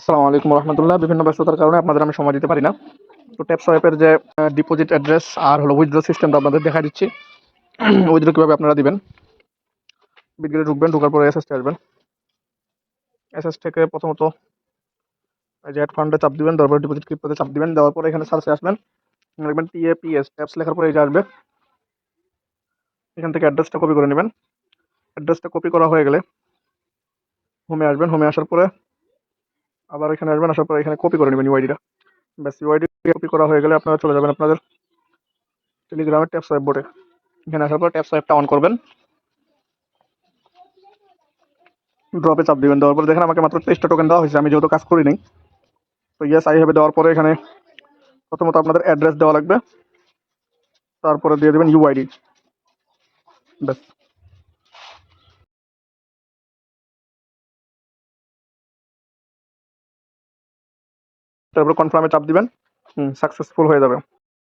আসসালামু আলাইকুম রহমতুল্লাহ। বিভিন্ন ব্যস্ততার কারণে আপনাদের আমি সময় দিতে পারি না। তো ট্যাপ সোয়াইপের যে ডিপোজিট অ্যাড্রেস আর হলো উইথড্র সিস্টেমটা আপনাদের দেখা দিচ্ছি। উইথড্র কীভাবে আপনারা দিবেন, বিটগেটে ঢুকবেন, ঢোকার পরে এসএসটি আসবেন। এসএস থেকে প্রথমত এই যে অ্যাড ফান্ডে চাপ দিবেন, তারপর ডিপোজিট ক্রিপ্টোতে চাপ দিবেন, দেওয়ার পরে এখানে সার্চে আসবেন, দেখবেন টিএপিএস ট্যাপস লেখার পরে এই যে আসবে। এখান থেকে অ্যাড্রেসটা কপি করে নেবেন। অ্যাড্রেসটা কপি করা হয়ে গেলে হোমে আসবেন। হোমে আসার পরে আবার এখানে আসবেন, আসার পরে এখানে কপি করে নেবেন ইউআইডিটা। ব্যাস, ইউআইডি কপি করা হয়ে গেলে আপনারা চলে যাবেন আপনাদের টেলিগ্রামের ট্যাপ সোয়াইপ বোর্ডে। এখানে আসার পর ট্যাপ সোয়াইপটা অন করবেন, ড্রপে চাপ দিবেন। দেওয়ার পরে দেখেন আমাকে মাত্র 23টা টোকেন দেওয়া হয়েছে, আমি যেহেতু কাজ করি নাই। তো ইয়েস আই হ্যাভ দেওয়ার পরে এখানে প্রথমত আপনাদের অ্যাড্রেস দেওয়া লাগবে, তারপরে দিয়ে দেবেন ইউআইডি। ব্যাস, তারপরে কনফার্মে চাপ দিবেন, সাকসেসফুল হয়ে যাবে।